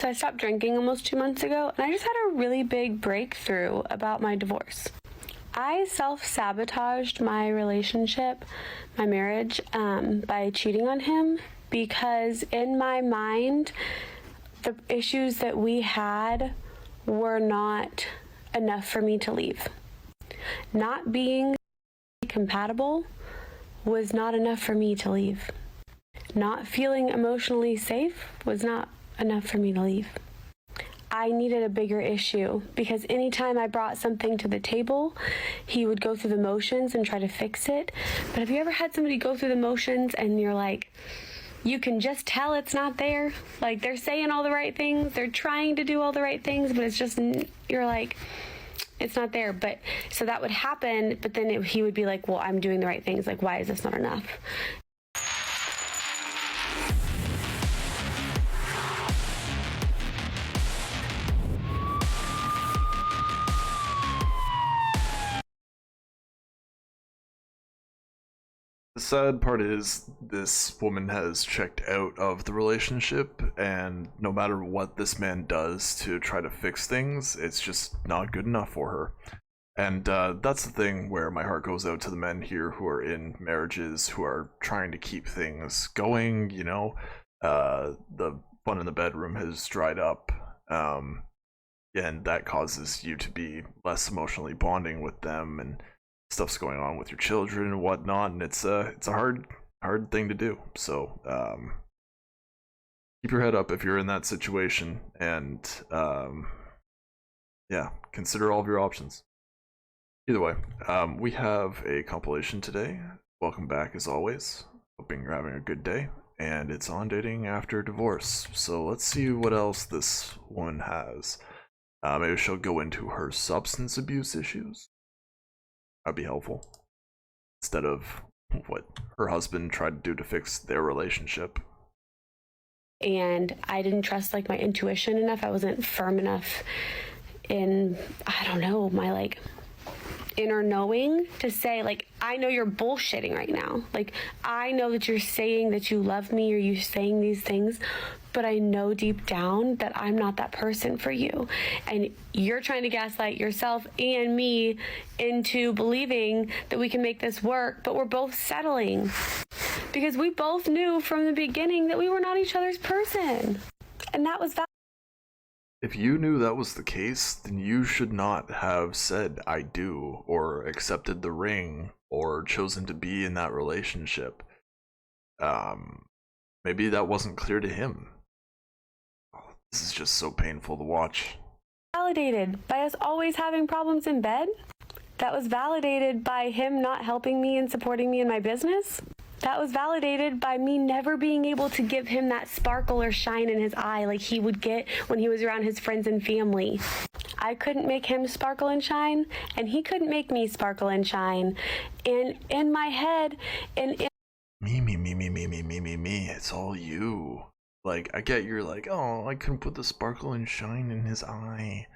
So I stopped drinking almost 2 months ago, and I just had a really big breakthrough about my divorce. I self-sabotaged my relationship, my marriage, by cheating on him, because in my mind, the issues that we had were not enough for me to leave. Not being compatible was not enough for me to leave. Not feeling emotionally safe was not enough for me to leave. I needed a bigger issue, because anytime I brought something to the table, he would go through the motions and try to fix it. But have you ever had somebody go through the motions and you're like, you can just tell it's not there? Like, they're saying all the right things, they're trying to do all the right things, but it's just, you're like, it's not there. But so that would happen, but then he would be like, well, I'm doing the right things. Like, why is this not enough? The sad part is this woman has checked out of the relationship, and no matter what this man does to try to fix things, it's just not good enough for her. And that's the thing where my heart goes out to the men here who are in marriages, who are trying to keep things going, you know. The fun in the bedroom has dried up, and that causes you to be less emotionally bonding with them, and stuff's going on with your children and whatnot, and it's a hard thing to do. So keep your head up if you're in that situation, and yeah, consider all of your options. Either way, we have a compilation today. Welcome back as always. Hoping you're having a good day, and it's on dating after divorce. So let's see what else this one has. Maybe she'll go into her substance abuse issues. That'd be helpful, instead of what her husband tried to do to fix their relationship. And I didn't trust like my intuition enough. I wasn't firm enough in, I don't know, my like inner knowing to say, like, I know you're bullshitting right now. Like, I know that you're saying that you love me, or you're saying these things, but I know deep down that I'm not that person for you. And you're trying to gaslight yourself and me into believing that we can make this work, but we're both settling. Because we both knew from the beginning that we were not each other's person. And that was that. If you knew that was the case, then you should not have said I do, or accepted the ring, or chosen to be in that relationship. Maybe that wasn't clear to him. Oh, this is just so painful to watch. Validated by us always having problems in bed. That was validated by him not helping me and supporting me in my business. That was validated by me never being able to give him that sparkle or shine in his eye like he would get when he was around his friends and family. I couldn't make him sparkle and shine, and he couldn't make me sparkle and shine. And in my head, me. It's all you. Like, I get you're like, oh, I couldn't put the sparkle and shine in his eye.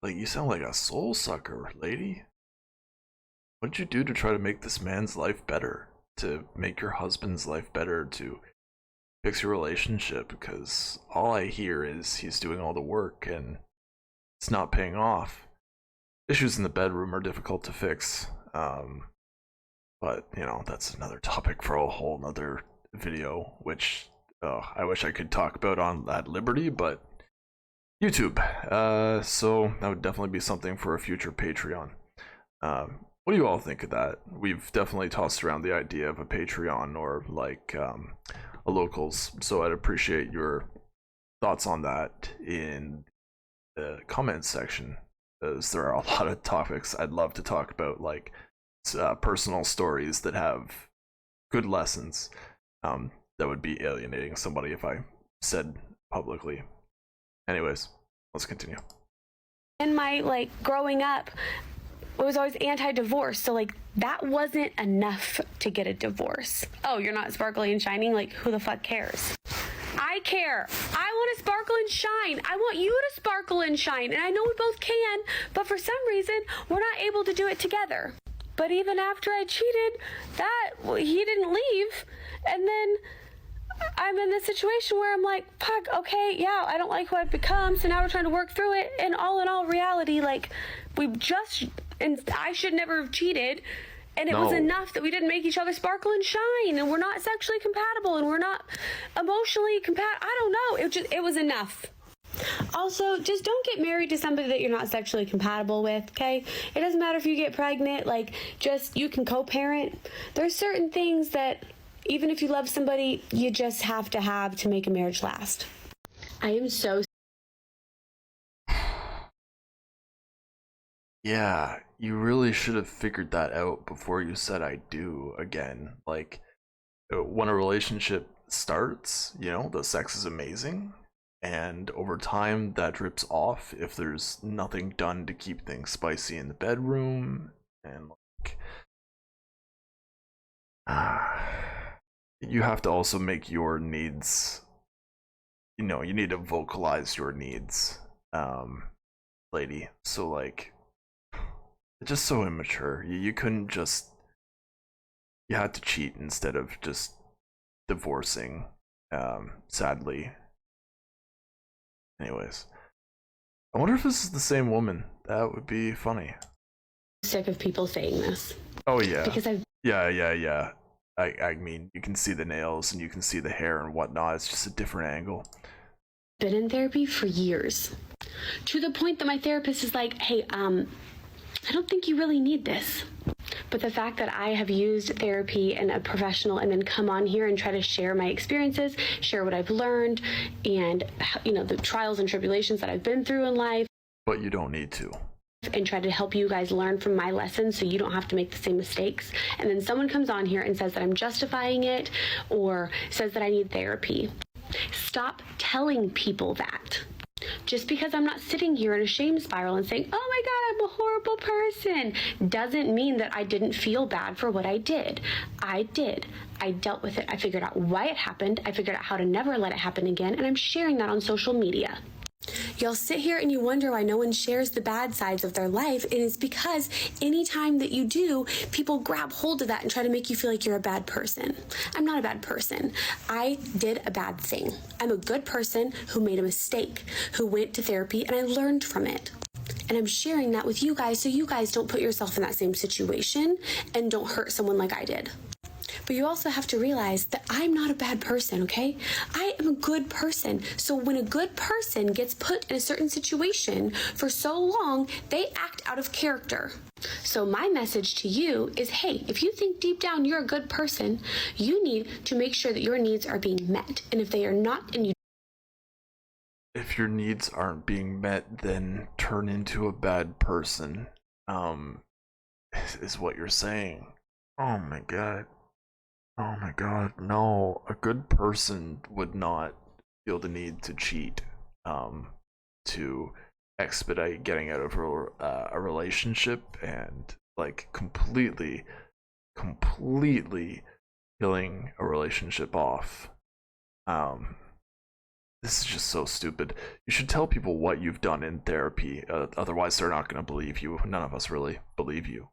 Like, you sound like a soul sucker, lady. What'd you do to try to make this man's life better? To make your husband's life better, to fix your relationship? Because all I hear is he's doing all the work and it's not paying off. Issues in the bedroom are difficult to fix, but you know, that's another topic for a whole nother video, which I wish I could talk about on at liberty, but YouTube. So that would definitely be something for a future Patreon. What do you all think of that? We've definitely tossed around the idea of a Patreon, or like a locals, so I'd appreciate your thoughts on that in the comments section, as there are a lot of topics I'd love to talk about, like personal stories that have good lessons that would be alienating somebody if I said publicly. Anyways, let's continue. In my like growing up, it was always anti-divorce, so like that wasn't enough to get a divorce. Oh, you're not sparkly and shining? Like, who the fuck cares? I care. I want to sparkle and shine. I want you to sparkle and shine, and I know we both can, but for some reason we're not able to do it together. But even after I cheated, he didn't leave, and then I'm in this situation where I'm like, fuck, okay, yeah, I don't like who I've become, so now we're trying to work through it. And all in all reality, like, and I should never have cheated. And it was enough that we didn't make each other sparkle and shine, and we're not sexually compatible, and we're not emotionally compatible. I don't know. It was enough. Also, just don't get married to somebody that you're not sexually compatible with, okay? It doesn't matter if you get pregnant, like, just, you can co-parent. There's certain things that, even if you love somebody, you just have to make a marriage last. I am so... Yeah, you really should have figured that out before you said I do again. Like, when a relationship starts, you know, the sex is amazing, and over time that drips off if there's nothing done to keep things spicy in the bedroom, and like, you have to also make your needs, you know, you need to vocalize your needs, lady. So like, it's just so immature. You couldn't just, you had to cheat instead of just divorcing, sadly. Anyways, I wonder if this is the same woman. That would be funny. Sick of people saying this. Oh yeah. Because Yeah. I mean, you can see the nails and you can see the hair and whatnot. It's just a different angle. Been in therapy for years, to the point that my therapist is like, hey, I don't think you really need this. But the fact that I have used therapy and a professional and then come on here and try to share my experiences, share what I've learned, and, you know, the trials and tribulations that I've been through in life. But you don't need to. And try to help you guys learn from my lessons so you don't have to make the same mistakes. And then someone comes on here and says that I'm justifying it or says that I need therapy. Stop telling people that. Just because I'm not sitting here in a shame spiral and saying, oh my God, I'm a horrible person, doesn't mean that I didn't feel bad for what I did. I did. I dealt with it. I figured out why it happened. I figured out how to never let it happen again. And I'm sharing that on social media. You'll sit here and you wonder why no one shares the bad sides of their life. And it's because anytime that you do, people grab hold of that and try to make you feel like you're a bad person. I'm not a bad person. I did a bad thing. I'm a good person who made a mistake, who went to therapy, and I learned from it. And I'm sharing that with you guys so you guys don't put yourself in that same situation and don't hurt someone like I did. But you also have to realize that I'm not a bad person, okay? I am a good person. So when a good person gets put in a certain situation for so long, they act out of character. So my message to you is, hey, if you think deep down you're a good person, you need to make sure that your needs are being met. And if they are not, and you... If your needs aren't being met, then turn into a bad person, is what you're saying. Oh my God. Oh my God, no. A good person would not feel the need to cheat, to expedite getting out of a relationship and like completely killing a relationship off. This is just so stupid. You should tell people what you've done in therapy, otherwise they're not going to believe you. None of us really believe you.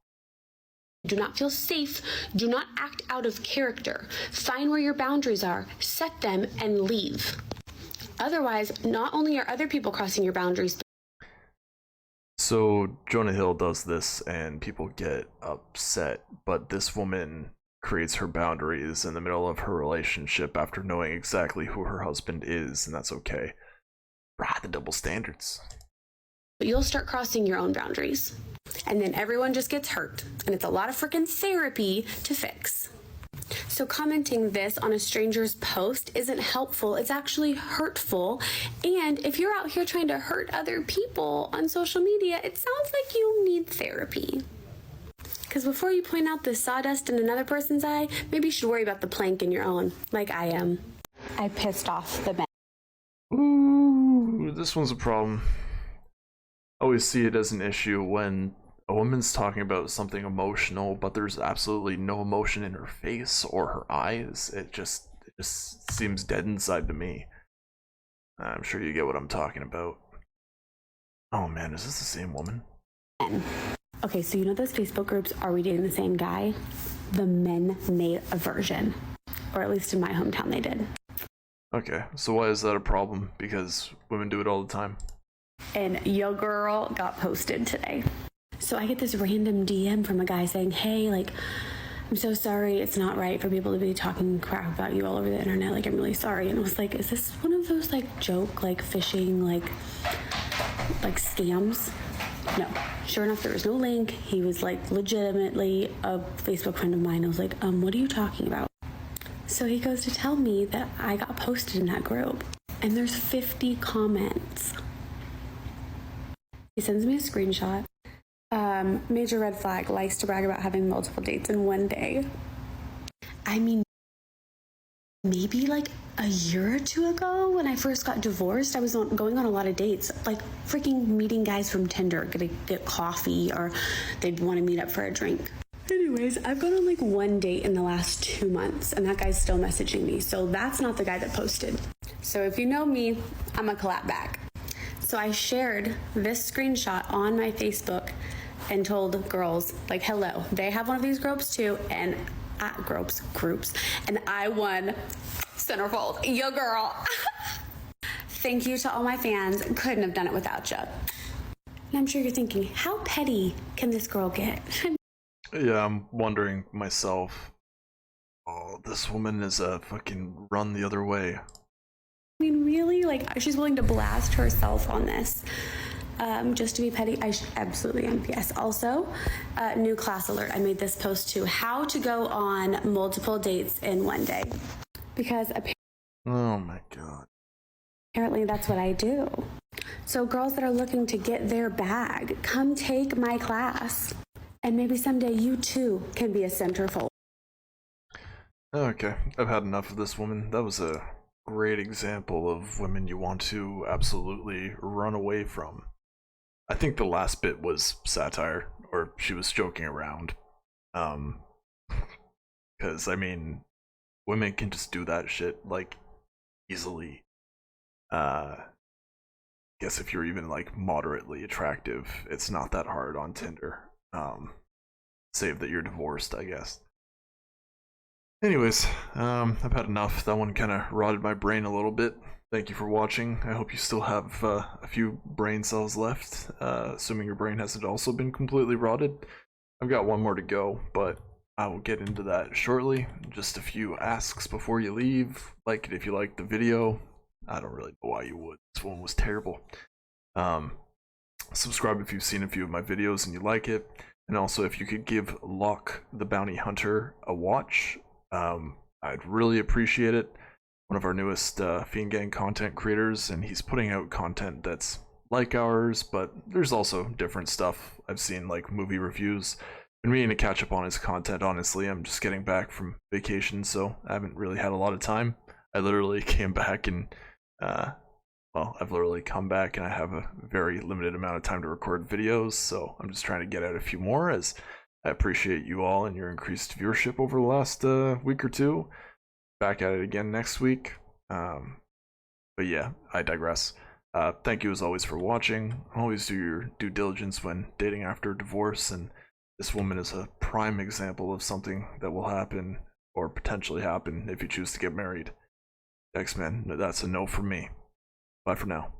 Do not feel safe. Do not act out of character. Find where your boundaries are, set them, and leave. Otherwise, not only are other people crossing your boundaries. So Jonah Hill does this and people get upset, but this woman creates her boundaries in the middle of her relationship after knowing exactly who her husband is, and that's okay. Right, the double standards. You'll start crossing your own boundaries. And then everyone just gets hurt. And it's a lot of freaking therapy to fix. So commenting this on a stranger's post isn't helpful. It's actually hurtful. And if you're out here trying to hurt other people on social media, it sounds like you need therapy. Because before you point out the sawdust in another person's eye, maybe you should worry about the plank in your own, like I am. I pissed off the men. Ooh, this one's a problem. I always see it as an issue when a woman's talking about something emotional, but there's absolutely no emotion in her face or her eyes. It just seems dead inside to me. I'm sure you get what I'm talking about. Oh man, is this the same woman? Okay, so you know those Facebook groups, Are We Dating the Same Guy? The men made a version. Or at least in my hometown they did. Okay, so why is that a problem? Because women do it all the time. And your girl got posted today. So I get this random DM from a guy saying, hey, like, I'm so sorry. It's not right for people to be talking crap about you all over the internet. Like, I'm really sorry. And I was like, is this one of those like joke, like phishing, like scams? No. Sure enough, there was no link. He was like legitimately a Facebook friend of mine. I was like, what are you talking about? So he goes to tell me that I got posted in that group. And there's 50 comments. He sends me a screenshot. Major red flag, likes to brag about having multiple dates in one day. I mean, maybe like a year or two ago when I first got divorced, I was going on a lot of dates, like freaking meeting guys from Tinder, gonna get coffee, or they'd want to meet up for a drink. Anyways, I've gone on like one date in the last 2 months, and that guy's still messaging me. So that's not the guy that posted. So if you know me, I'm a clap back. So I shared this screenshot on my Facebook and told girls, like, hello, they have one of these groups too, and groups, and I won centerfold. Yo, girl. Thank you to all my fans. Couldn't have done it without you. And I'm sure you're thinking, how petty can this girl get? Yeah, I'm wondering myself. Oh, this woman is a fucking run the other way. I mean, really? Like, she's willing to blast herself on this. Just to be petty. I absolutely am. Yes. Also, new class alert. I made this post too. How to go on multiple dates in one day. Because Oh my god. apparently that's what I do. So girls that are looking to get their bag, come take my class. And maybe someday you too can be a centerfold. Okay, I've had enough of this woman. That was a great example of women you want to absolutely run away from. I think the last bit was satire, or she was joking around. Because, I mean, women can just do that shit, like, easily. Guess if you're even, like, moderately attractive, it's not that hard on Tinder. Save that you're divorced, I guess. Anyways, I've had enough. That one kind of rotted my brain a little bit. Thank you for watching. I hope you still have a few brain cells left, assuming your brain hasn't also been completely rotted. I've got one more to go, but I will get into that shortly. Just a few asks before you leave. Like it if you liked the video. I don't really know why you would. This one was terrible. Subscribe if you've seen a few of my videos and you like it. And also, if you could give Locke the Bounty Hunter a watch, I'd really appreciate it. One of our newest fiendgang content creators, and he's putting out content that's like ours, but there's also different stuff. I've seen like movie reviews. Been meaning to catch up on his content, honestly. I'm just getting back from vacation, so I haven't really had a lot of time. I literally came back and well, I've literally come back and I have a very limited amount of time to record videos, so I'm just trying to get out a few more, as I appreciate you all and your increased viewership over the last week or two. Back at it again next week. But yeah, I digress. Thank you as always for watching. Always do your due diligence when dating after divorce, and this woman is a prime example of something that will happen or potentially happen if you choose to get married. X-Men, that's a no from me. Bye for now.